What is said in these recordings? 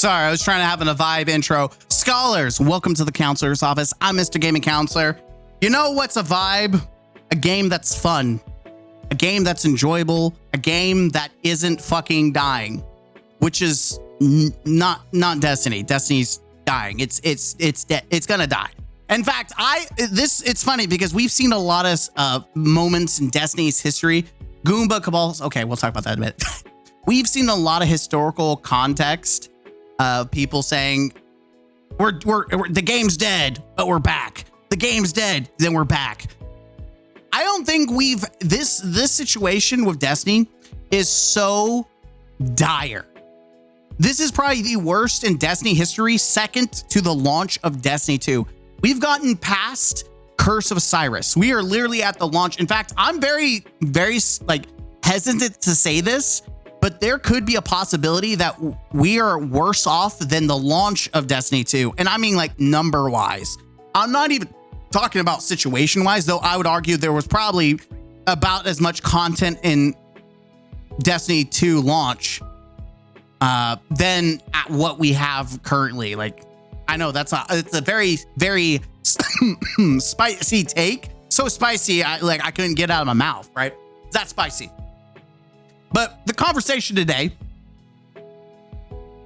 Sorry, I was trying to have a vibe intro. Scholars, welcome to the counselor's office. I'm Mr. Gaming Counselor. You know what's a vibe? A game that's fun. A game that's enjoyable. A game that isn't fucking dying. Which is not Destiny. Destiny's dying. It's gonna die. In fact, it's funny because we've seen a lot of moments in Destiny's history. Goomba, Cabals. Okay, we'll talk about that in a minute. We've seen a lot of historical context of people saying, we're the game's dead, but we're back. The game's dead, then we're back. I don't think this situation with Destiny is so dire. This is probably the worst in Destiny history, second to the launch of Destiny 2. We've gotten past Curse of Osiris. We are literally at the launch. In fact, I'm very, very hesitant to say this, but there could be a possibility that we are worse off than the launch of Destiny 2. And I mean number wise. I'm not even talking about situation wise, though I would argue there was probably about as much content in Destiny 2 launch than at what we have currently. I know it's a very, very spicy take. So spicy, I couldn't get it out of my mouth, right? That's spicy. But the conversation today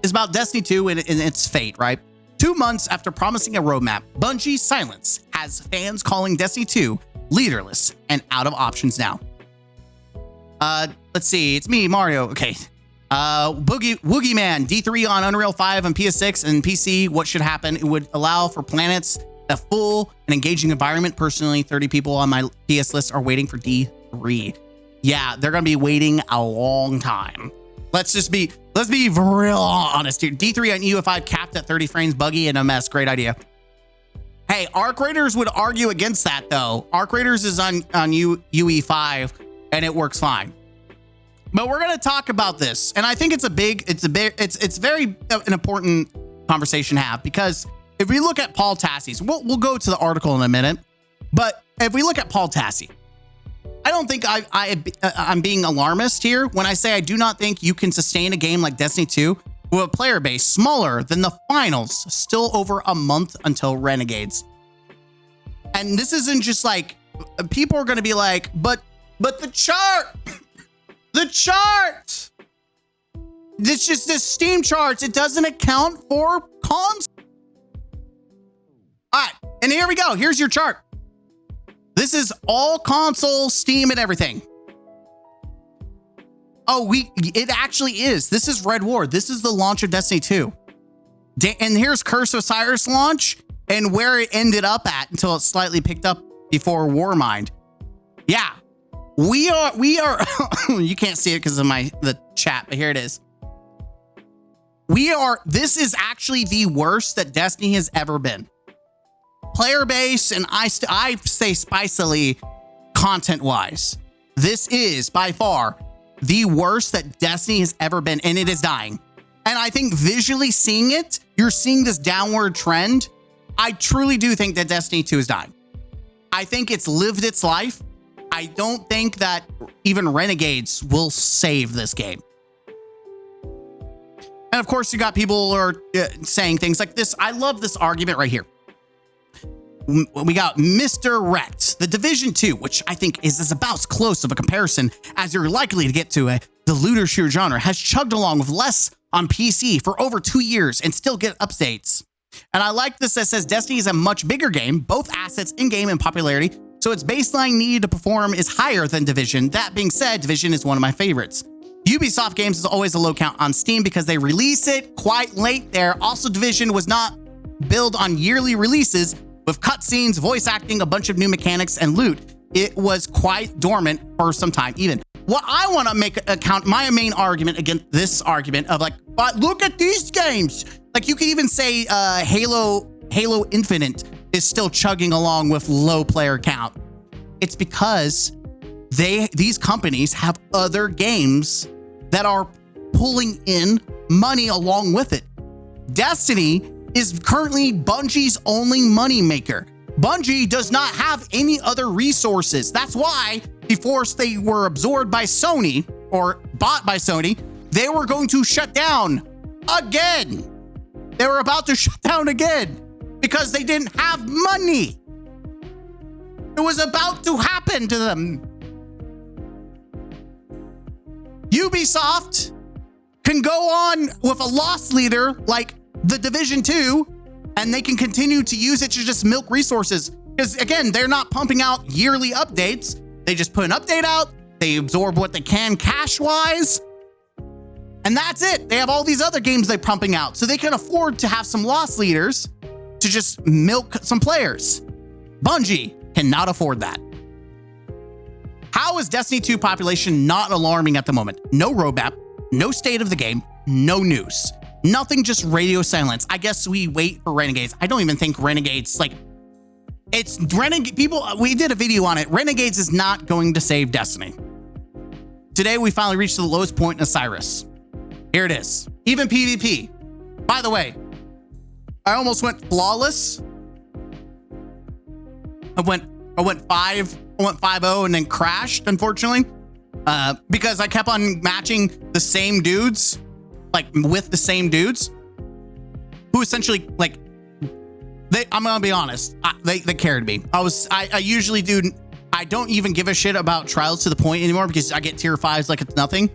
is about Destiny 2 and its fate, right? 2 months after promising a roadmap, Bungie's silence has fans calling Destiny 2 leaderless and out of options now. Let's see. It's me, Mario. Okay. Woogie Man, D3 on Unreal 5 on PS6 and PC. What should happen? It would allow for planets, a full and engaging environment. Personally, 30 people on my PS list are waiting for D3. Yeah, they're going to be waiting a long time. Let's be real honest here. D3 on UE5 capped at 30 frames, buggy and a mess. Great idea. Hey, Arc Raiders would argue against that though. Arc Raiders is on UE5 and it works fine. But we're going to talk about this. And I think it's very an important conversation to have, because if we look at Paul Tassie's, we'll go to the article in a minute. But if we look at Paul Tassie, I don't think I'm being alarmist here when I say I do not think you can sustain a game like Destiny 2 with a player base smaller than the finals, still over a month until Renegades. And this isn't just people are going to be like, but the chart, it's just the Steam charts. It doesn't account for cons. All right, and here we go. Here's your chart. This is all console, Steam, and everything. Oh, it actually is. This is Red War. This is the launch of Destiny 2. And here's Curse of Osiris launch and where it ended up at until it slightly picked up before Warmind. Yeah, we are, you can't see it because of the chat, but here it is. This is actually the worst that Destiny has ever been. Player base, and I say spicily content wise, this is by far the worst that Destiny has ever been, and it is dying. And I think visually seeing it, you're seeing this downward trend. I truly do think that Destiny 2 is dying. I think it's lived its life. I don't think that even Renegades will save this game. And of course, you got people who are saying things like this. I love this argument right here. We got Mr. Wrecked. The Division 2, which I think is about as close of a comparison as you're likely to get to the looter shooter genre, has chugged along with less on PC for over 2 years and still get updates. And I like this that says Destiny is a much bigger game, both assets in-game and popularity, so its baseline need to perform is higher than Division. That being said, Division is one of my favorites. Ubisoft games is always a low count on Steam because they release it quite late there. Also, Division was not built on yearly releases with cutscenes, voice acting, a bunch of new mechanics, and loot. It was quite dormant for some time even. What I want to make account, my main argument against this argument of but look at these games. You could even say Halo Infinite is still chugging along with low player count. It's because these companies have other games that are pulling in money along with it. Destiny is currently Bungie's only moneymaker. Bungie does not have any other resources. That's why before they were absorbed by Sony or bought by Sony, they were going to shut down again. They were about to shut down again because they didn't have money. It was about to happen to them. Ubisoft can go on with a loss leader like the Division 2, and they can continue to use it to just milk resources. Because again, they're not pumping out yearly updates. They just put an update out. They absorb what they can cash-wise. And that's it. They have all these other games they're pumping out. So they can afford to have some loss leaders to just milk some players. Bungie cannot afford that. How is Destiny 2 population not alarming at the moment? No roadmap, no state of the game, no news. Nothing, just radio silence. I guess we wait for Renegades. I don't even think Renegades, like, it's Renegade. People, we did a video on it. Renegades is not going to save Destiny. Today, we finally reached the lowest point in Osiris. Here it is. Even PvP. By the way, I almost went flawless. I went 5-0 and then crashed, unfortunately, because I kept on matching the same dudes, like with the same dudes, who essentially, like, I'm gonna be honest, they carried me. I usually do. I don't even give a shit about Trials to the Point anymore because I get tier 5s like it's nothing.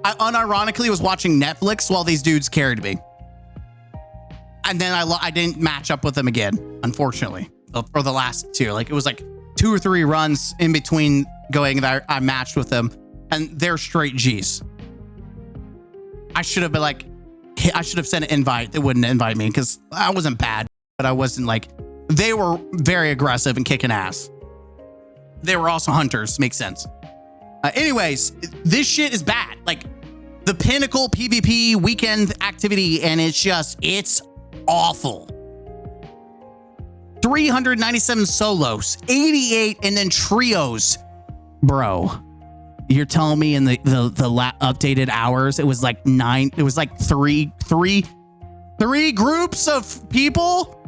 I unironically was watching Netflix while these dudes carried me, and then I didn't match up with them again, unfortunately, for the last two. Like, it was like 2 or 3 runs in between going that I matched with them, and they're straight G's. I should have been like, I should have sent an invite. They wouldn't invite me because I wasn't bad, but I wasn't like, they were very aggressive and kicking ass. They were also hunters. Makes sense. Anyways, this shit is bad. Like, the pinnacle PvP weekend activity, and it's awful. 397 solos, 88, and then trios. Bro, you're telling me in the updated hours, it was like 9, it was like three groups of people?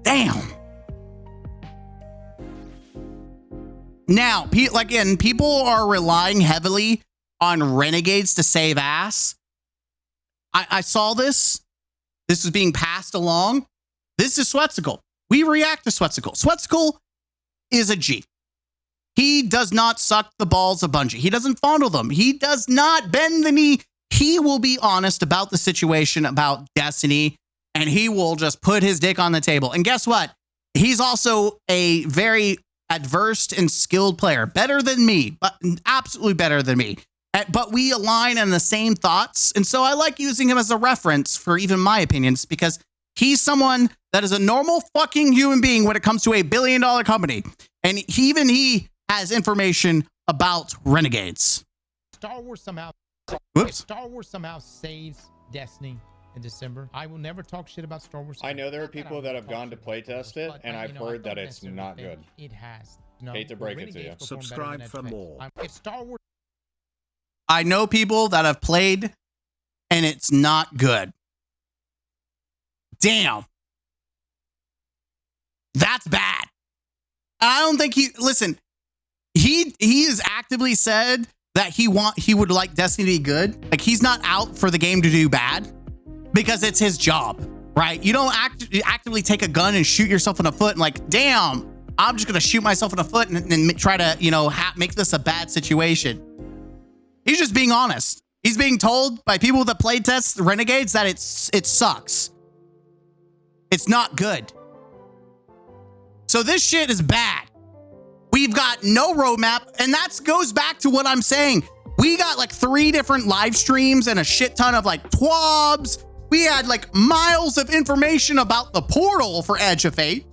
Damn. Now, people are relying heavily on Renegades to save ass. I saw this. This is being passed along. This is Sweatcicle. We react to Sweatcicle. Sweatcicle is a G. He does not suck the balls of Bungie. He doesn't fondle them. He does not bend the knee. He will be honest about the situation, about Destiny, and he will just put his dick on the table. And guess what? He's also a very adverse and skilled player. Better than me, but absolutely better than me. But we align on the same thoughts. And so I like using him as a reference for even my opinions, because he's someone that is a normal fucking human being when it comes to a billion-dollar company. And he has information about Renegades. Star Wars somehow saves Destiny in December. I will never talk shit about Star Wars. I know there are people that have gone to playtest it, and I've heard that it's not good. It has. No, hate to break it to you. Subscribe for more. If Star Wars. I know people that have played, and it's not good. Damn. That's bad. I don't think listen, he has actively said that he would like Destiny to be good. Like, he's not out for the game to do bad because it's his job, right? You don't actively take a gun and shoot yourself in the foot and like, damn, I'm just going to shoot myself in the foot and try to, make this a bad situation. He's just being honest. He's being told by people that playtest Renegades that it sucks. It's not good. So this shit is bad. We've got no roadmap, and that goes back to what I'm saying. We got like 3 different live streams and a shit ton of like twabs. We had like miles of information about the portal for Edge of Fate.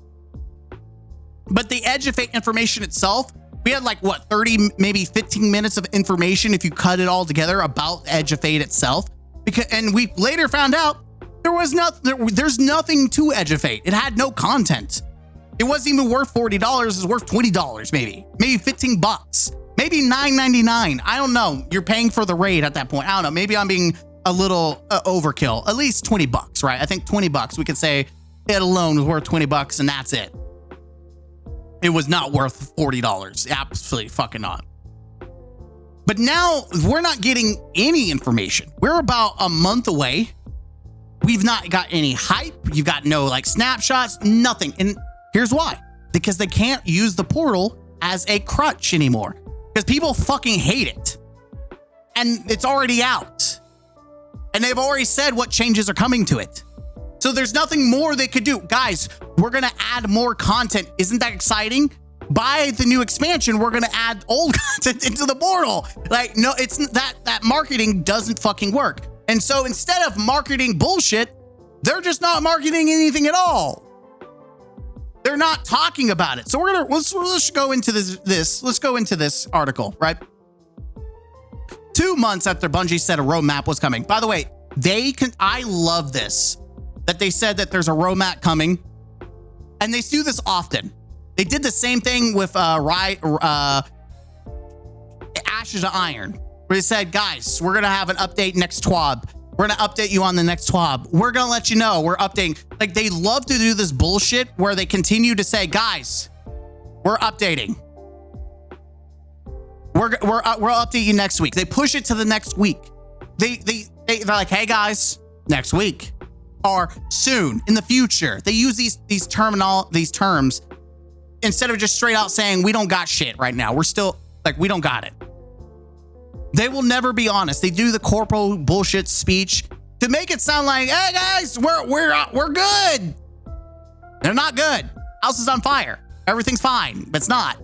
But the Edge of Fate information itself, we had like, what, 30, maybe 15 minutes of information if you cut it all together about Edge of Fate itself. And we later found out there's nothing to Edge of Fate. It had no content. It wasn't even worth $40. It was worth $20, maybe 15 bucks, maybe $9.99. I don't know. You're paying for the raid at that point. I don't know. Maybe I'm being a little overkill. At least 20 bucks, right? I think 20 bucks. We could say it alone was worth 20 bucks, and that's it. It was not worth $40. Absolutely fucking not. But now we're not getting any information. We're about a month away We've not got any hype. You've got no like snapshots, nothing. And here's why. Because they can't use the portal as a crutch anymore. Because people fucking hate it. And it's already out. And they've already said what changes are coming to it. So there's nothing more they could do. Guys, we're going to add more content. Isn't that exciting? Buy the new expansion. We're going to add old content into the portal. Like, no, it's that marketing doesn't fucking work. And so instead of marketing bullshit, they're just not marketing anything at all. They're not talking about it. So let's go into this. Let's go into this article, right? 2 months after Bungie said a roadmap was coming. By the way, I love this, that they said that there's a roadmap coming, and they do this often. They did the same thing with Ashes of Iron, where they said, guys, we're going to have an update next TWAB. We're going to update you on the next TWAB. We're going to let you know we're updating. Like, they love to do this bullshit where they continue to say, guys, we're updating. We'll update you next week. They push it to the next week. They're like, hey guys, next week or soon in the future. They use these terms instead of just straight out saying we don't got shit right now. We're still like, we don't got it. They will never be honest. They do the corporal bullshit speech to make it sound like, hey guys, we're good. They're not good. House is on fire. Everything's fine, but it's not.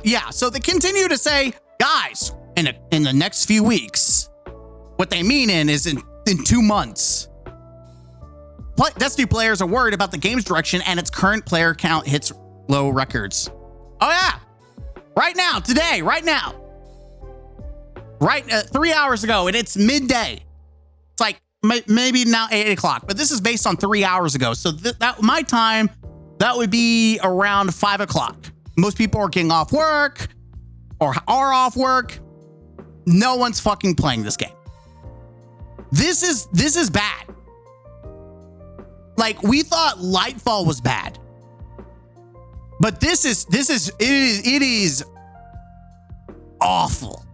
Yeah, so they continue to say, guys, in the next few weeks. What they mean is in 2 months. Destiny players are worried about the game's direction and its current player count hits low records. Oh yeah, right now, today, right now. 3 hours ago, and it's midday. It's like maybe now 8 o'clock, but this is based on 3 hours ago. So that my time, that would be around 5 o'clock. Most people are getting off work or are off work. No one's fucking playing this game. This is bad. Like, we thought Lightfall was bad, but it is awful.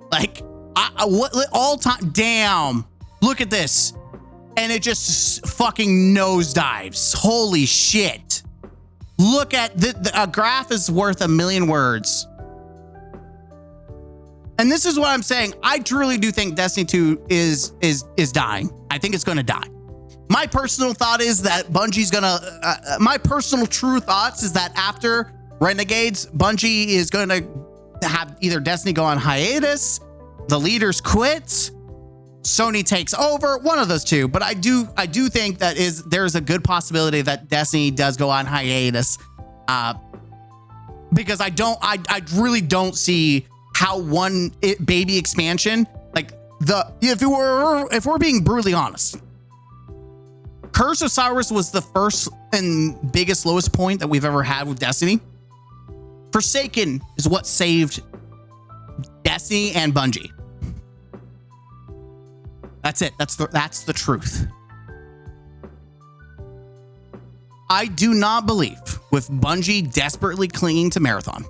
Like, all time, damn, look at this. And it just fucking nosedives. Holy shit. Look at a graph is worth a million words. And this is what I'm saying. I truly do think Destiny 2 is dying. I think it's going to die. My personal thought is that Bungie's going to, my personal true thoughts is that after Renegades, Bungie is going to have either Destiny go on hiatus, the leaders quit, Sony takes over, one of those two. But I do think that there's a good possibility that Destiny does go on hiatus, because I really don't see how one baby expansion, like if we're being brutally honest, Curse of Cyrus was the first and biggest lowest point that we've ever had with Destiny. Forsaken is what saved Destiny and Bungie. That's it. That's the truth. I do not believe with Bungie desperately clinging to Marathon,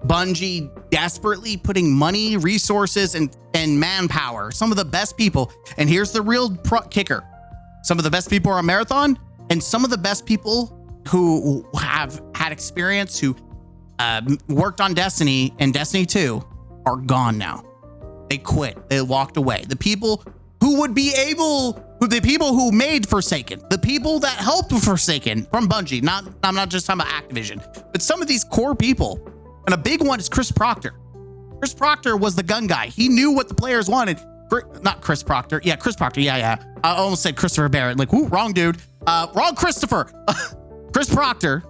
Bungie desperately putting money, resources, and manpower, some of the best people. And here's the real kicker. Some of the best people are on Marathon, and some of the best people who have had experience, who worked on Destiny and Destiny 2 are gone now. They quit. They walked away. The people who would be able, the people who made Forsaken, the people that helped with Forsaken from Bungie, I'm not just talking about Activision, but some of these core people. And a big one is Chris Proctor. Chris Proctor was the gun guy. He knew what the players wanted. Not Chris Proctor. Yeah, Chris Proctor. Yeah. I almost said Christopher Barrett. Like, ooh, wrong dude. Wrong Christopher. Chris Proctor.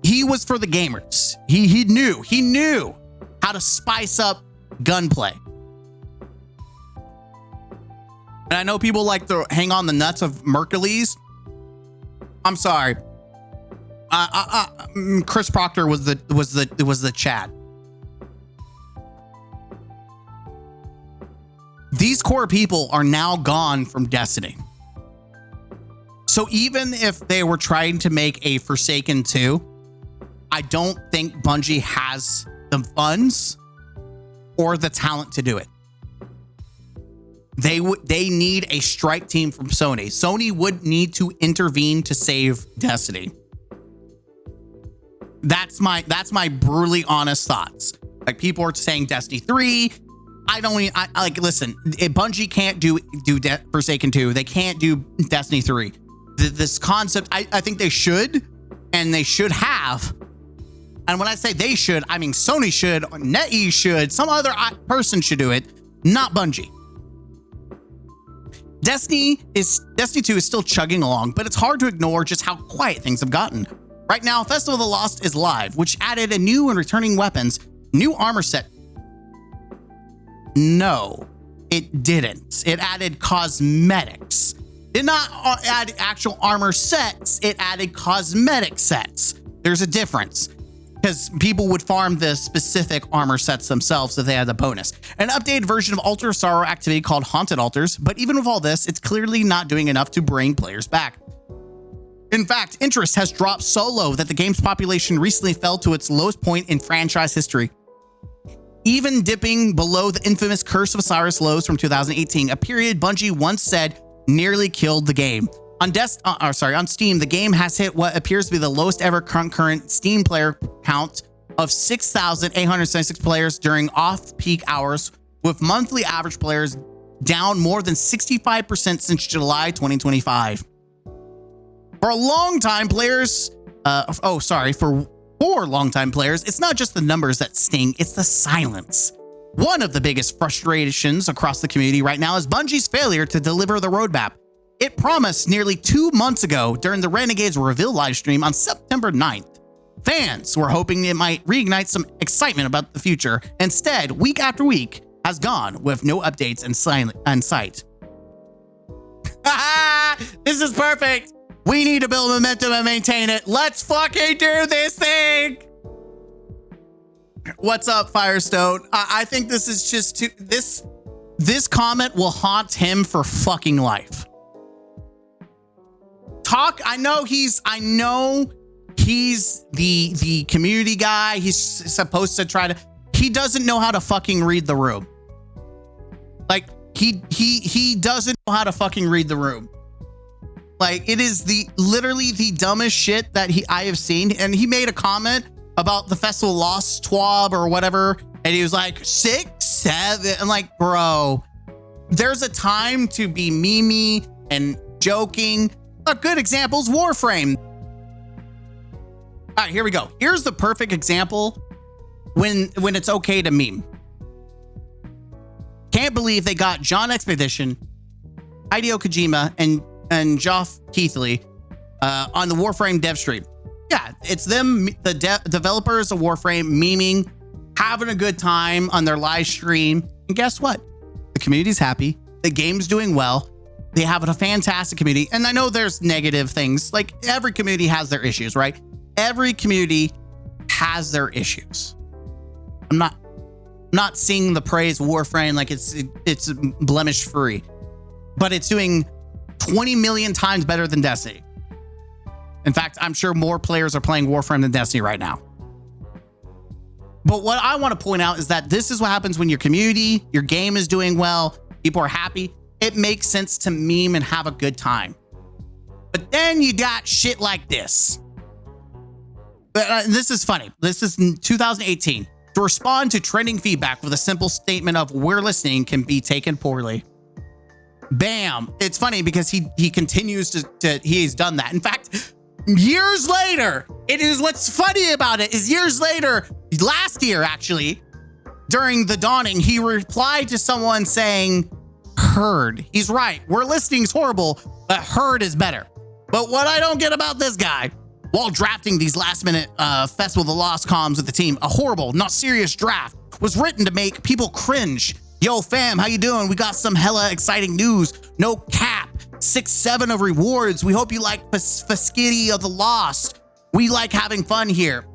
He was for the gamers. He knew how to spice up gunplay. And I know people like to hang on the nuts of Mercules. I'm sorry. Chris Proctor was the Chad. These core people are now gone from Destiny. So even if they were trying to make a Forsaken 2, I don't think Bungie has the funds or the talent to do it. They need a strike team from Sony. Sony would need to intervene to save Destiny. That's my brutally honest thoughts. Like, people are saying Destiny 3. Listen, Bungie can't do Forsaken 2. They can't do Destiny 3. This concept, I think they should, and they should have. And when I say they should, I mean Sony should, NetEase should, some other person should do it, not Bungie. Destiny 2 is still chugging along, but it's hard to ignore just how quiet things have gotten. Right now, Festival of the Lost is live, which added a new and returning weapons, new armor set. No, it didn't. It added cosmetics. Did not add actual armor sets. It added cosmetic sets. There's a difference, because people would farm the specific armor sets themselves if they had the bonus. An updated version of Altar of Sorrow activity called Haunted Altars, but even with all this, it's clearly not doing enough to bring players back. In fact, interest has dropped so low that the game's population recently fell to its lowest point in franchise history, even dipping below the infamous Curse of Osiris lows from 2018, a period Bungie once said nearly killed the game. On Steam, the game has hit what appears to be the lowest ever concurrent Steam player count of 6,876 players during off-peak hours, with monthly average players down more than 65% since July 2025. For longtime players, it's not just the numbers that sting, it's the silence. One of the biggest frustrations across the community right now is Bungie's failure to deliver the roadmap it promised nearly 2 months ago during the Renegades reveal livestream on September 9th. Fans were hoping it might reignite some excitement about the future. Instead, week after week has gone with no updates in sight. This is perfect. We need to build momentum and maintain it. Let's fucking do this thing. What's up, Firestone? I think this is just this comment will haunt him for fucking life. I know he's the community guy. He's supposed to he doesn't know how to fucking read the room. Like, he doesn't know how to fucking read the room. Like, it is literally the dumbest shit that I have seen. And he made a comment about the Festival Lost TWAB or whatever, and he was like 6, 7. I'm like, bro, there's a time to be memey and joking. A good example is Warframe. All right, here we go. Here's the perfect example when it's okay to meme. Can't believe they got John Expedition, Hideo Kojima, and Geoff Keighley on the Warframe dev stream. Yeah, it's them, the developers of Warframe, memeing, having a good time on their live stream. And guess what? The community's happy. The game's doing well. They have a fantastic community. And I know there's negative things. Like, every community has their issues, right? Every community has their issues. I'm not seeing the praise of Warframe like it's blemish free, but it's doing 20 million times better than Destiny. In fact, I'm sure more players are playing Warframe than Destiny right now. But what I want to point out is that this is what happens when your community, your game is doing well, people are happy. It makes sense to meme and have a good time. But then you got shit like this. But this is funny. This is 2018. To respond to trending feedback with a simple statement of "we're listening" can be taken poorly. Bam. It's funny because he continues he's done that. In fact, years later, what's funny about it is years later, last year actually, during the dawning, he replied to someone saying, "Heard." He's right. "We're listening is horrible, but heard is better." But what I don't get about this guy, while drafting these last-minute Festival of the Lost comms with the team, a horrible, not serious draft was written to make people cringe. "Yo, fam, how you doing? We got some hella exciting news. No cap. 6-7 of rewards. We hope you like Festivity of the Lost. We like having fun here."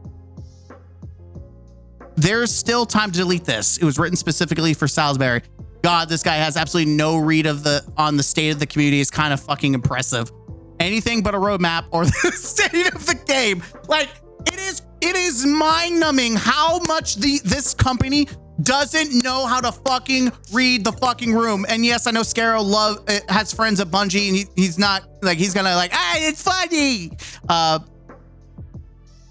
There's still time to delete this. It was written specifically for Salisbury. God, this guy has absolutely no read on the state of the community. Is kind of fucking impressive. Anything but a roadmap or the state of the game. Like, it is mind-numbing how much this company doesn't know how to fucking read the fucking room. And yes, I know Scarrow has friends at Bungie, and he's not like, he's gonna like, it's funny. I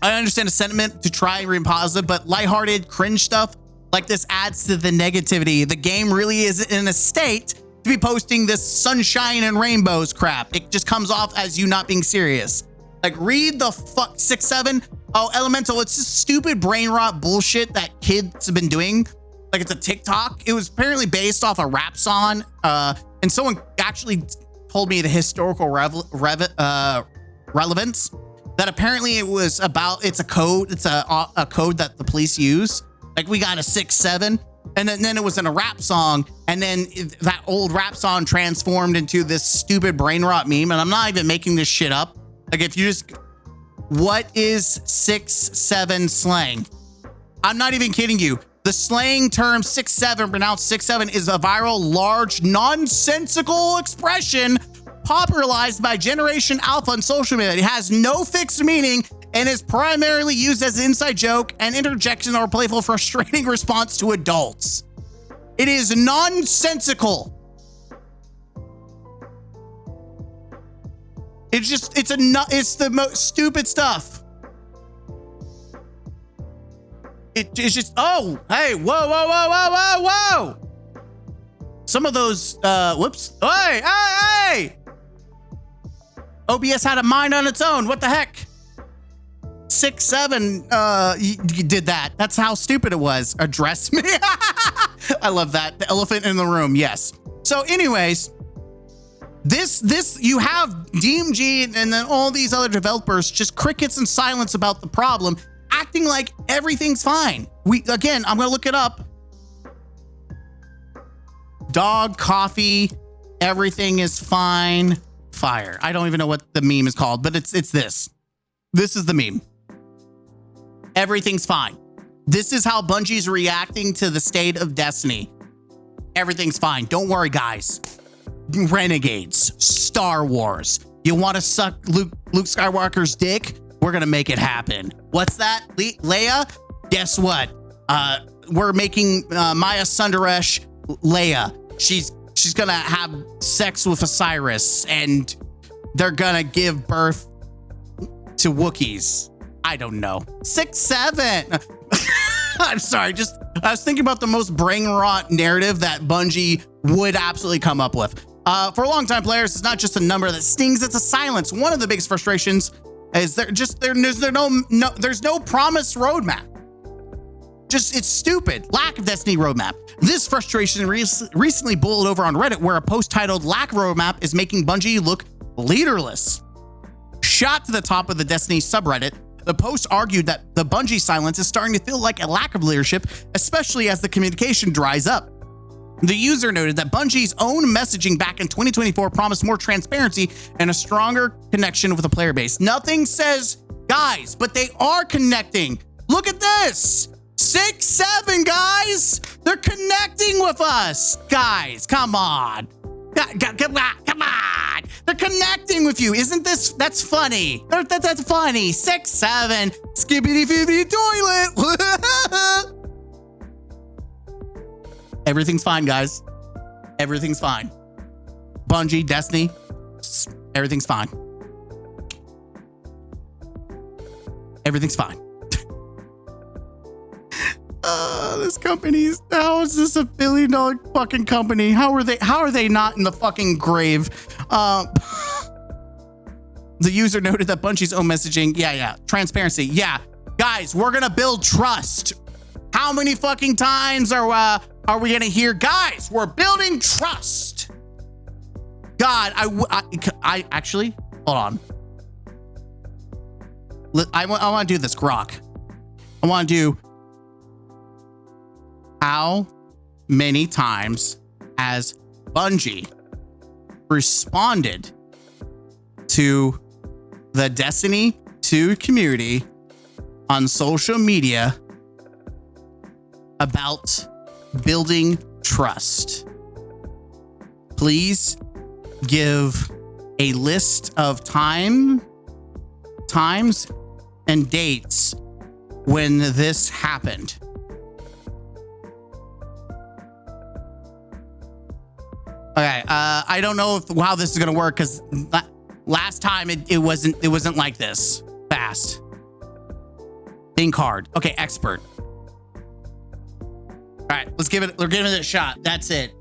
understand the sentiment to try and remain positive, but lighthearted cringe stuff like this adds to the negativity. The game really is in a state to be posting this sunshine and rainbows crap. It just comes off as you not being serious. Like, read the fuck 6-7. Oh, Elemental, it's just stupid brain rot bullshit that kids have been doing. Like, it's a TikTok. It was apparently based off a rap song. And someone actually told me the historical relevance that apparently it was about, it's a code. It's a code that the police use. Like, we got a 6-7. And then it was in a rap song. And then that old rap song transformed into this stupid brain rot meme. And I'm not even making this shit up. Like, if you just, what is 6-7 slang? I'm not even kidding you. The slang term 6-7, pronounced 6-7, is a viral, large, nonsensical expression popularized by Generation Alpha on social media. It has no fixed meaning and is primarily used as an inside joke and interjection or playful, frustrating response to adults. It is nonsensical. It's just, it's the most stupid stuff. It's just, oh, hey, whoa. Some of those, whoops. Hey. OBS had a mind on its own. What the heck? 6-7, you did that. That's how stupid it was. Address me. I love that. The elephant in the room. Yes. So anyways, this you have DMG and then all these other developers just crickets and silence about the problem, acting like everything's fine. Again, I'm gonna look it up. Dog, coffee, everything is fine. Fire. I don't even know what the meme is called, but it's this. This is the meme. Everything's fine. This is how Bungie's reacting to the state of Destiny. Everything's fine. Don't worry, guys. Renegades, Star Wars. You want to suck Luke Skywalker's dick? We're gonna make it happen. What's that? Leia? Guess what? We're making Maya Sundaresh Leia. She's gonna have sex with Osiris, and they're gonna give birth to Wookiees. I don't know. 6-7. I'm sorry. I was thinking about the most brain rot narrative that Bungie would absolutely come up with. For longtime players, it's not just a number that stings, it's a silence. One of the biggest frustrations is there's no promised roadmap. It's stupid. Lack of Destiny roadmap. This frustration recently boiled over on Reddit, where a post titled "Lack of Roadmap is making Bungie look leaderless" shot to the top of the Destiny subreddit. The post argued that the Bungie silence is starting to feel like a lack of leadership, especially as the communication dries up. The user noted that Bungie's own messaging back in 2024 promised more transparency and a stronger connection with the player base. Nothing says, guys, but they are connecting. Look at this. 6-7, guys. They're connecting with us. Guys, come on. Come on. They're connecting with you. Isn't this, that's funny. That's funny. 6-7, skibbity fibbity toilet. Everything's fine, guys. Everything's fine. Bungie, Destiny, everything's fine. Everything's fine. This company's, how is this $1 billion fucking company? How are they not in the fucking grave? The user noted that Bungie's own messaging, transparency. Yeah, guys, we're gonna build trust. How many fucking times are we gonna hear, guys, we're building trust? God, I actually, hold on. I want to do this, Grok. I want to do, how many times has Bungie responded to the Destiny 2 community on social media about building trust? Please give a list of times and dates when this happened. I don't know how this is gonna work because last time it wasn't like this fast. Think hard. Okay, expert. All right, we're giving it a shot. That's it.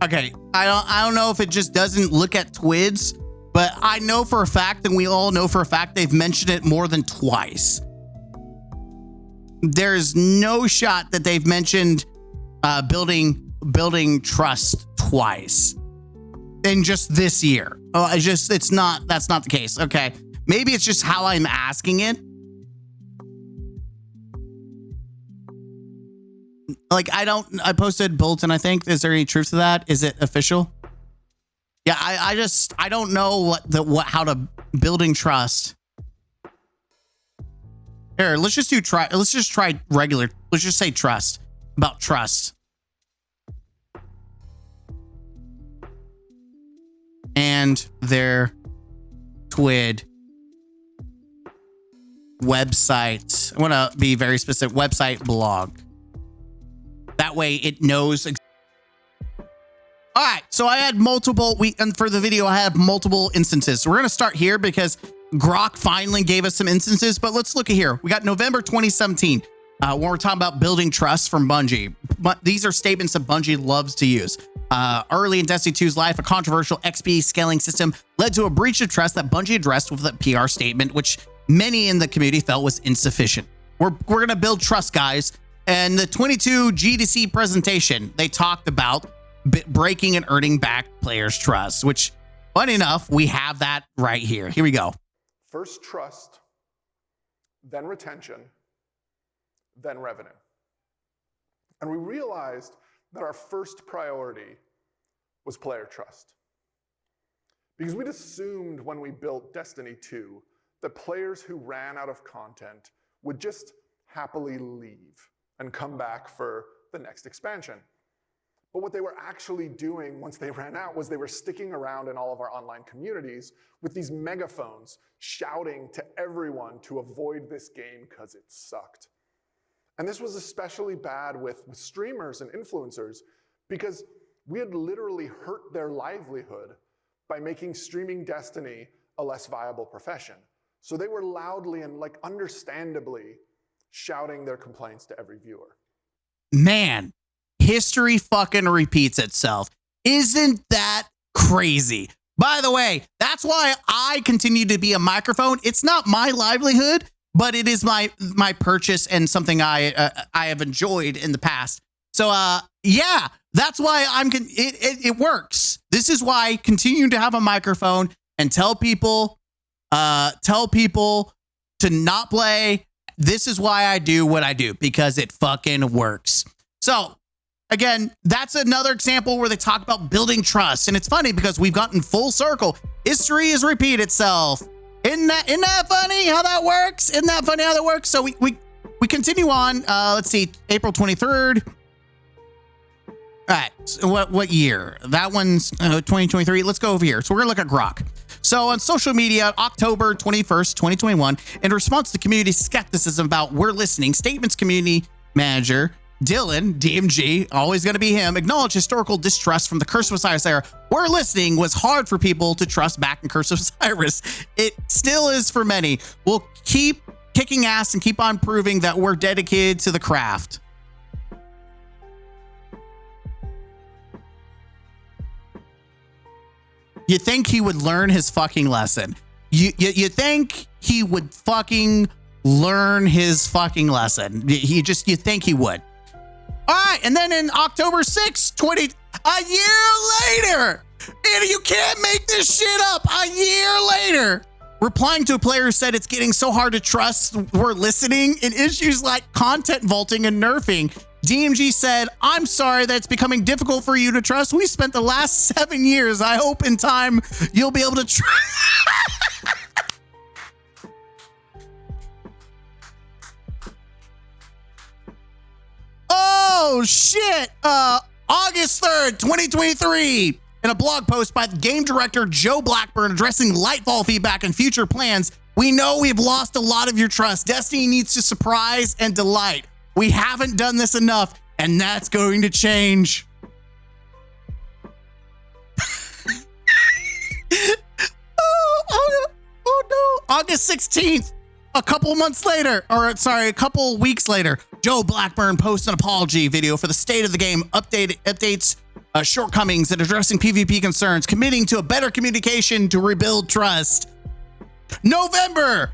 Okay, I don't know if it just doesn't look at TWIDs, but I know for a fact, and we all know for a fact, they've mentioned it more than twice. There's no shot that they've mentioned building trust twice in just this year. That's not the case. Okay, maybe it's just how I'm asking it. Like, I posted bulletin, I think. Is there any truth to that? Is it official? Yeah, I don't know how to building trust. Here, let's just try regular. Let's just say trust. About trust. And their TWID website. I want to be very specific. Website blog. That way it knows. All right, so I had multiple, and for the video, I have multiple instances. So we're going to start here because Grok finally gave us some instances, but let's look at here. We got November 2017, when we're talking about building trust from Bungie. But these are statements that Bungie loves to use. Early in Destiny 2's life, a controversial XP scaling system led to a breach of trust that Bungie addressed with a PR statement, which many in the community felt was insufficient. We're going to build trust, guys. And the 22 GDC presentation, they talked about breaking and earning back players' trust, which, funny enough, we have that right here. Here we go. First trust, then retention, then revenue. And we realized that our first priority was player trust. Because we'd assumed when we built Destiny 2 that players who ran out of content would just happily leave and come back for the next expansion. But what they were actually doing once they ran out was they were sticking around in all of our online communities with these megaphones shouting to everyone to avoid this game because it sucked. And this was especially bad with streamers and influencers because we had literally hurt their livelihood by making streaming Destiny a less viable profession. So they were loudly and understandably shouting their complaints to every viewer. Man, history fucking repeats itself. Isn't that crazy? By the way, that's why I continue to be a microphone. It's not my livelihood, but it is my purchase and something I have enjoyed in the past. So yeah, that's why it works. This is why continuing to have a microphone and tell people to not play. This is why I do what I do, because it fucking works. So again, that's another example where they talk about building trust. And it's funny because we've gotten full circle. History has repeated itself. Isn't that funny how that works? Isn't that funny how that works? So we continue on. Let's see, April 23rd. All right, so what year? That one's 2023. Let's go over here. So we're gonna look at Grok. So on social media, October 21st, 2021, in response to community skepticism about We're Listening, Statements community manager Dylan, DMG, always going to be him, acknowledged historical distrust from the Curse of Osiris era. We're Listening was hard for people to trust back in Curse of Osiris. It still is for many. We'll keep kicking ass and keep on proving that we're dedicated to the craft. You think he would learn his fucking lesson? You think he would fucking learn his fucking lesson? You think he would? All right, and then in October 6th, a year later, and you can't make this shit up. A year later, replying to a player who said it's getting so hard to trust We're Listening in issues like content vaulting and nerfing, DMG said, "I'm sorry that it's becoming difficult for you to trust. We spent the last 7 years. I hope in time you'll be able to trust." Oh, shit. August 3rd, 2023. In a blog post by the game director Joe Blackburn addressing Lightfall feedback and future plans, "We know we've lost a lot of your trust. Destiny needs to surprise and delight. We haven't done this enough, and that's going to change." August 16th, a couple weeks later, Joe Blackburn posts an apology video for the state of the game, updates shortcomings and addressing PvP concerns, committing to a better communication to rebuild trust. November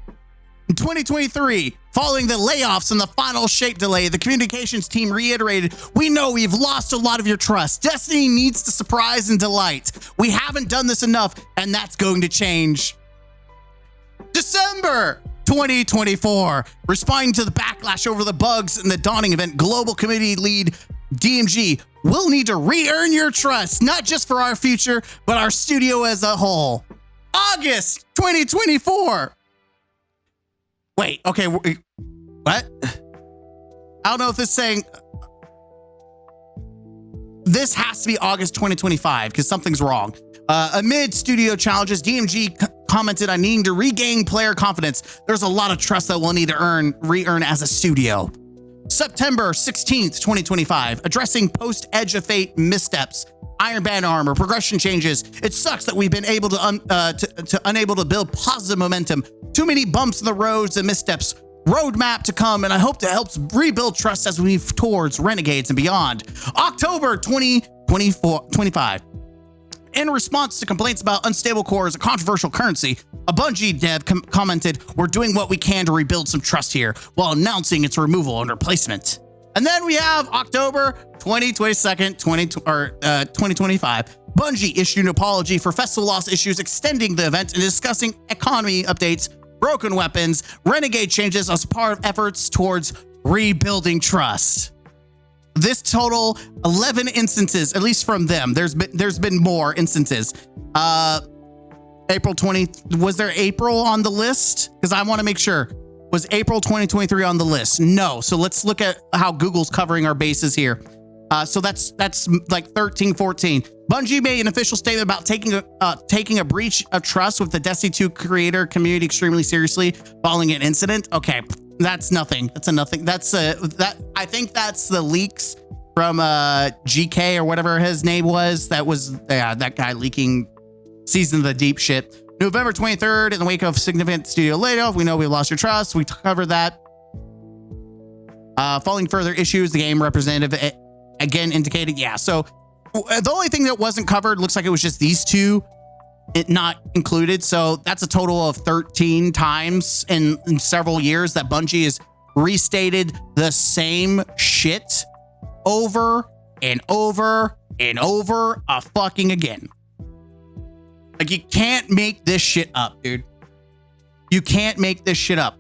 2023, following the layoffs and the final shape delay, the communications team reiterated, "We know we've lost a lot of your trust. Destiny needs to surprise and delight. We haven't done this enough, and that's going to change." December 2024, responding to the backlash over the bugs in the Dawning event, global community lead DMG, "We'll need to re-earn your trust, not just for our future, but our studio as a whole." August 2024. Wait, okay, what? I don't know if this is saying... This has to be August 2025, because something's wrong. Amid studio challenges, DMG commented on needing to regain player confidence. There's a lot of trust that we'll need to re-earn as a studio. September 16th, 2025, addressing post-Edge of Fate missteps, Iron Band armor, progression changes. It sucks that we've been able to unable to build positive momentum. Too many bumps in the roads and missteps. Roadmap to come, and I hope that helps rebuild trust as we move towards Renegades and beyond. October 2025. In response to complaints about unstable core as a controversial currency, a Bungie dev commented, "We're doing what we can to rebuild some trust here," while announcing its removal and replacement. And then we have October 2025. Bungie issued an apology for festival loss issues, extending the event and discussing economy updates, broken weapons, Renegade changes as part of efforts towards rebuilding trust. This total 11 instances, at least from them. There's been more instances. April 20, was there April on the list? Because I want to make sure. Was April 2023 on the list? No. So let's look at how Google's covering our bases here. So that's like 13, 14. Bungie made an official statement about taking a breach of trust with the Destiny 2 creator community extremely seriously following an incident. Okay, that's nothing. That's a nothing. I think that's the leaks from GK or whatever his name was. That was that guy leaking Season of the Deep shit. November 23rd, in the wake of significant studio layoff, we know we lost your trust. We covered that. Following further issues, the game representative again indicated, yeah. So the only thing that wasn't covered looks like it was just these two, not included. So that's a total of 13 times in several years that Bungie has restated the same shit over and over and over a fucking again. Like, you can't make this shit up, dude. You can't make this shit up.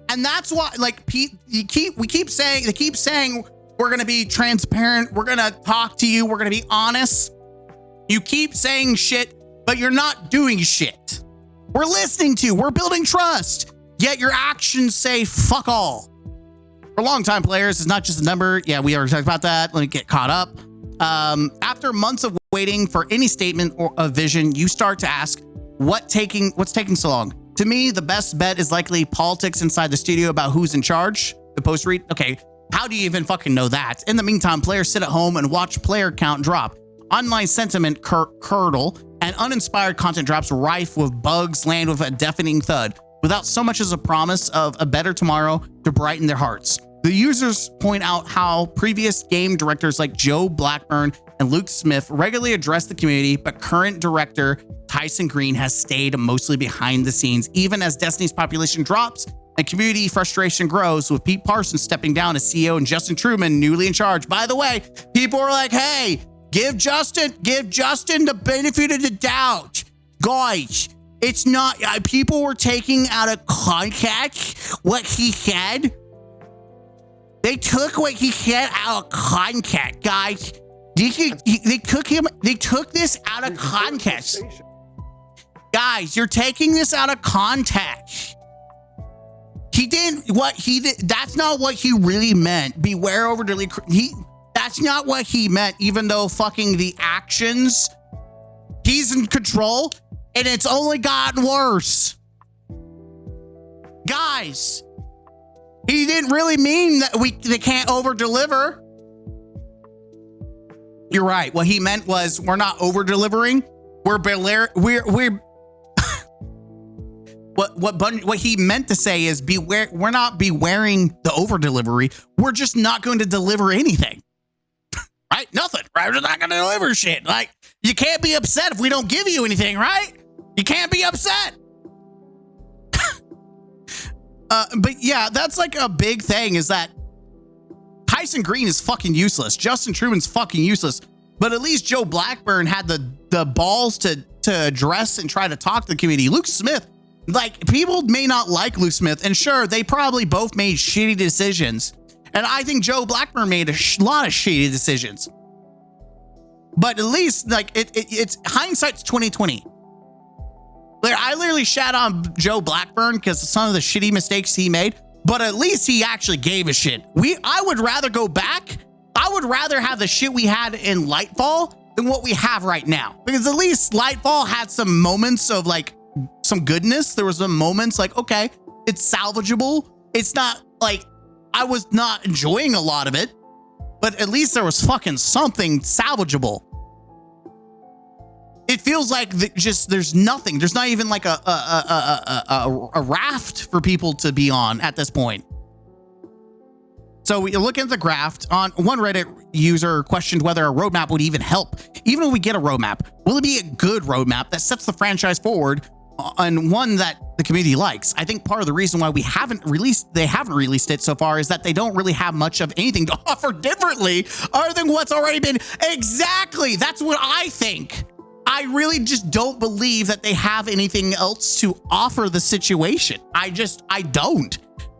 And that's why, like, they keep saying we're going to be transparent. We're going to talk to you. We're going to be honest. You keep saying shit, but you're not doing shit. We're listening to you. We're building trust. Yet your actions say fuck all. For longtime players, it's not just a number. Yeah, we already talked about that. Let me get caught up. After months of waiting for any statement or a vision, you start to ask, what's taking so long? To me, the best bet is likely politics inside the studio about who's in charge. The post read. Okay, how do you even fucking know that? In the meantime, players sit at home and watch player count drop. Online sentiment curdle, and uninspired content drops rife with bugs land with a deafening thud, without so much as a promise of a better tomorrow to brighten their hearts. The users point out how previous game directors like Joe Blackburn and Luke Smith regularly address the community, but current director Tyson Green has stayed mostly behind the scenes, even as Destiny's population drops and community frustration grows, with Pete Parsons stepping down as CEO and Justin Truman newly in charge. By the way, people are like, hey, give Justin the benefit of the doubt. Guys, it's not, people were taking out of context what he said. They took what he said out of context, guys. They took this out of context. Guys, you're taking this out of context. That's not what he really meant. Beware overly. That's not what he meant, even though fucking the actions, he's in control, and it's only gotten worse. Guys, he didn't really mean that they can't over deliver. You're right. What he meant was we're not over delivering. We're what he meant to say is beware. We're not bewaring the over delivery. We're just not going to deliver anything. Right? Nothing. Right? We're just not going to deliver shit. Like, you can't be upset if we don't give you anything, right? You can't be upset. But yeah, that's like a big thing, is that Tyson Green is fucking useless. Justin Truman's fucking useless. But at least Joe Blackburn had the balls to address and try to talk to the community. Luke Smith, like, people may not like Luke Smith, and sure, they probably both made shitty decisions. And I think Joe Blackburn made a lot of shitty decisions. But at least, like, it's hindsight's 2020. Like, I literally shat on Joe Blackburn because of some of the shitty mistakes he made, but at least he actually gave a shit. I would rather go back. I would rather have the shit we had in Lightfall than what we have right now. Because at least Lightfall had some moments of, like, some goodness. There was some moments like, okay, it's salvageable. It's not like I was not enjoying a lot of it, but at least there was fucking something salvageable. It feels like there's nothing. There's not even like a raft for people to be on at this point. So we look at the graft. On one Reddit user questioned whether a roadmap would even help. Even if we get a roadmap, will it be a good roadmap that sets the franchise forward and one that the community likes? I think part of the reason why they haven't released it so far is that they don't really have much of anything to offer differently other than what's already been. Exactly. That's what I think. I really just don't believe that they have anything else to offer the situation. I don't.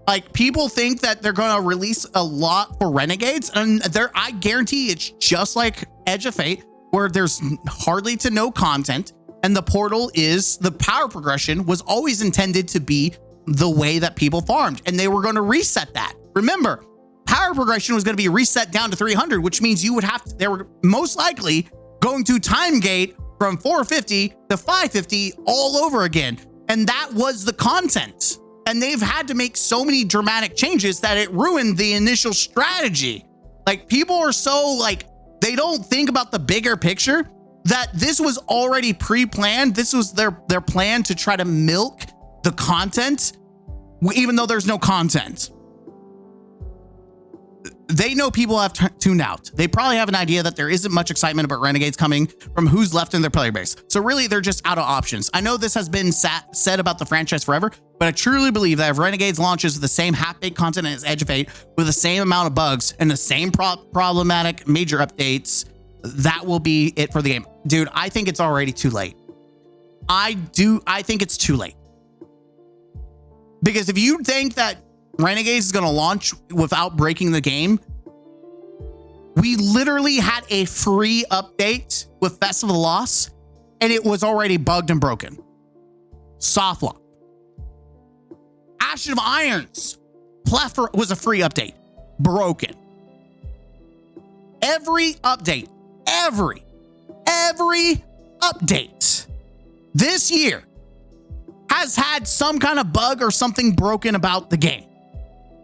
Like, people think that they're going to release a lot for Renegades, and I guarantee it's just like Edge of Fate, where there's hardly to no content, and the portal is, the power progression was always intended to be the way that people farmed, and they were going to reset that. Remember, power progression was going to be reset down to 300, which means you would have to, they were most likely going to time gate from 450 to 550 all over again. And that was the content. And they've had to make so many dramatic changes that it ruined the initial strategy. Like, people are so, like, they don't think about the bigger picture, that this was already pre-planned. This was their plan to try to milk the content, even though there's no content. They know people have tuned out. They probably have an idea that there isn't much excitement about Renegades coming from who's left in their player base. So really, they're just out of options. I know this has been said about the franchise forever, but I truly believe that if Renegades launches with the same half-baked content as Edge of Fate, with the same amount of bugs and the same problematic major updates, that will be it for the game. Dude, I think it's already too late. I think it's too late. Because if you think that Renegades is going to launch without breaking the game, we literally had a free update with Festival of the Lost, and it was already bugged and broken. Soft lock. Ashes of Irons Plethora was a free update. Broken. Every update, every update this year has had some kind of bug or something broken about the game.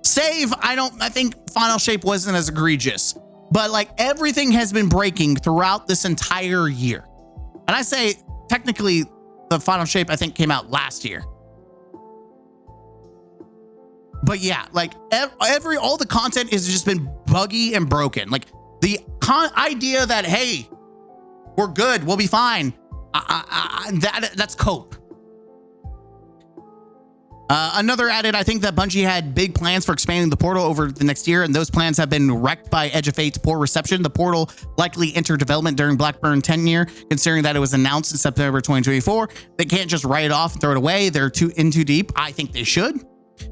Save, I think Final Shape wasn't as egregious, but like everything has been breaking throughout this entire year. And I say technically the Final Shape I think came out last year. But yeah, like all the content has just been buggy and broken. Like the idea that, hey, we're good, we'll be fine. That's cope. Another added, I think that Bungie had big plans for expanding the portal over the next year, and those plans have been wrecked by Edge of Fate's poor reception. The portal likely entered development during Blackburn tenure, considering that it was announced in September 2024. They can't just write it off and throw it away. They're too deep. I think they should.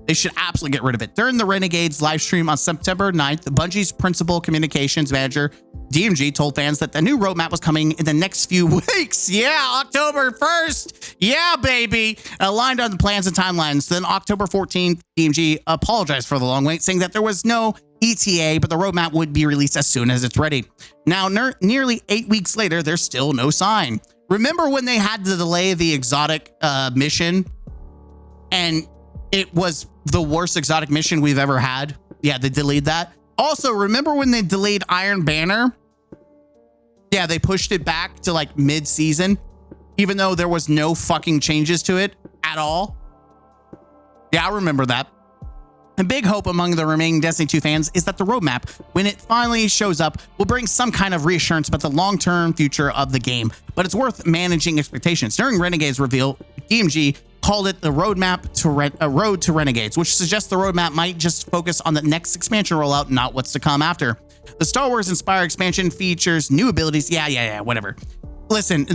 They should absolutely get rid of it. During the Renegades live stream on September 9th, Bungie's principal communications manager, DMG, told fans that the new roadmap was coming in the next few weeks. Yeah, October 1st. Yeah, baby. Aligned on the plans and timelines. Then October 14th, DMG apologized for the long wait, saying that there was no ETA, but the roadmap would be released as soon as it's ready. Now, nearly 8 weeks later, there's still no sign. Remember when they had to delay the exotic mission, and it was the worst exotic mission we've ever had? Yeah, they delayed that. Also, remember when they delayed Iron Banner? Yeah, they pushed it back to like mid-season, even though there was no fucking changes to it at all. Yeah, I remember that. A big hope among the remaining Destiny 2 fans is that the roadmap, when it finally shows up, will bring some kind of reassurance about the long-term future of the game, but it's worth managing expectations. During Renegade's reveal, DMG called it the roadmap to a road to Renegades, which suggests the roadmap might just focus on the next expansion rollout, not what's to come after. The Star Wars inspired expansion features new abilities. Yeah, whatever. Listen,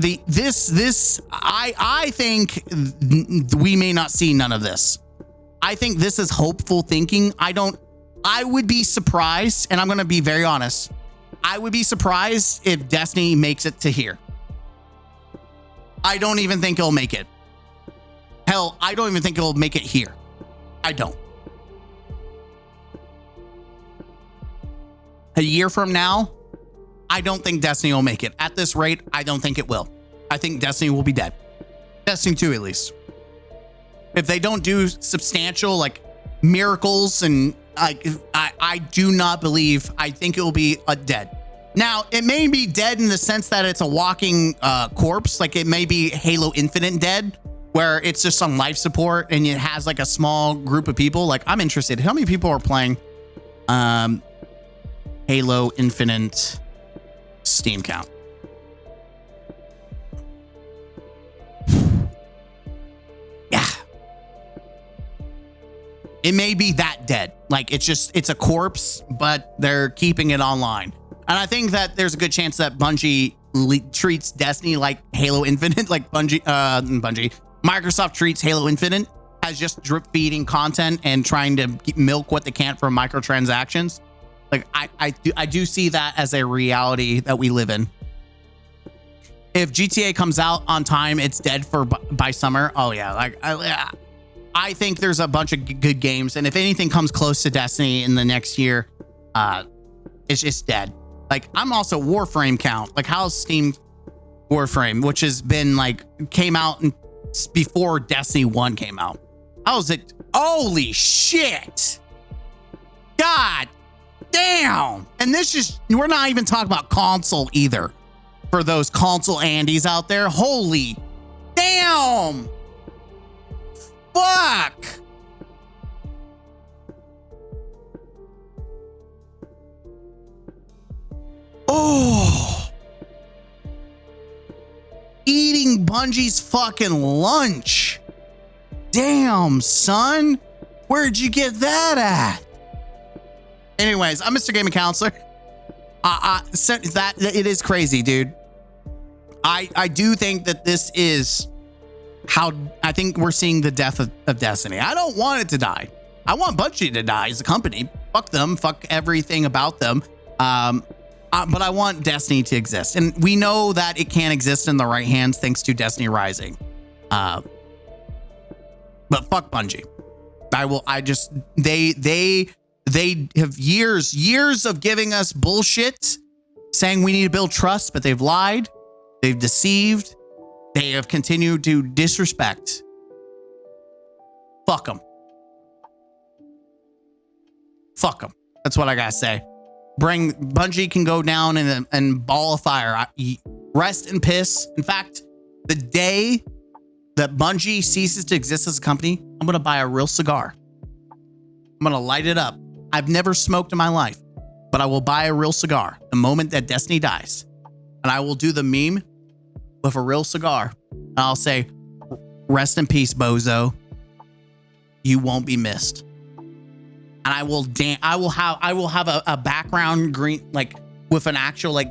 I think we may not see none of this. I think this is hopeful thinking. I would be surprised, and I'm going to be very honest. I would be surprised if Destiny makes it to here. I don't even think it'll make it. Hell, I don't even think it'll make it here. I don't. A year from now, I don't think Destiny will make it. At this rate, I don't think it will. I think Destiny will be dead. Destiny 2 at least. If they don't do substantial like miracles, and I do not believe, I think it will be dead. Now, it may be dead in the sense that it's a walking corpse. Like it may be Halo Infinite dead, where it's just on life support and it has like a small group of people. Like I'm interested. How many people are playing Halo Infinite Steam count? Yeah. It may be that dead. Like it's a corpse, but they're keeping it online. And I think that there's a good chance that Bungie treats Destiny like Halo Infinite, like Microsoft treats Halo Infinite as just drip feeding content and trying to milk what they can from microtransactions. Like I do see that as a reality that we live in. If GTA comes out on time, it's dead by summer. Oh yeah, like I think there's a bunch of good games, and if anything comes close to Destiny in the next year, it's just dead. Like I'm also Warframe count. Like how's Steam Warframe, which has been like came out before Destiny 1 came out? How's it? Holy shit! God damn! And this is, we're not even talking about console either. For those console Andes out there, holy damn! Fuck! Oh! Eating Bungie's fucking lunch. Damn, son. Where'd you get that at? Anyways, I'm Mr. Gaming Counselor. It is crazy, dude. I do think that this is how I think we're seeing the death of Destiny. I don't want it to die. I want Bungie to die as a company. Fuck them. Fuck everything about them. But I want Destiny to exist. And we know that it can't exist in the right hands thanks to Destiny Rising. But fuck Bungie. They have years of giving us bullshit, saying we need to build trust, but they've lied. They've deceived. They have continued to disrespect. Fuck them. Fuck them. That's what I gotta say. Bungie can go down in a ball of fire. Rest in piss. In fact, the day that Bungie ceases to exist as a company, I'm gonna buy a real cigar. I'm gonna light it up. I've never smoked in my life, but I will buy a real cigar the moment that Destiny dies. And I will do the meme with a real cigar. And I'll say, rest in peace, bozo. You won't be missed. And I will have a background green, like with an actual, like,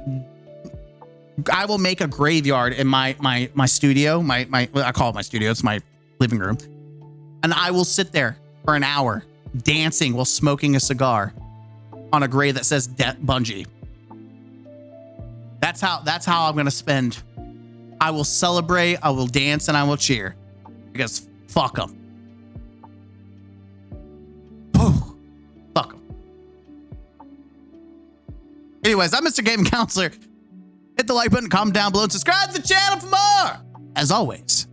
I will make a graveyard in my studio. I call it my studio. It's my living room. And I will sit there for an hour dancing while smoking a cigar on a grave that says Bungie. That's how I'm going to spend. I will celebrate, I will dance, and I will cheer because fuck them. Fuck them. Anyways, I'm Mr. Gaming Counselor. Hit the like button, comment down below, and subscribe to the channel for more. As always,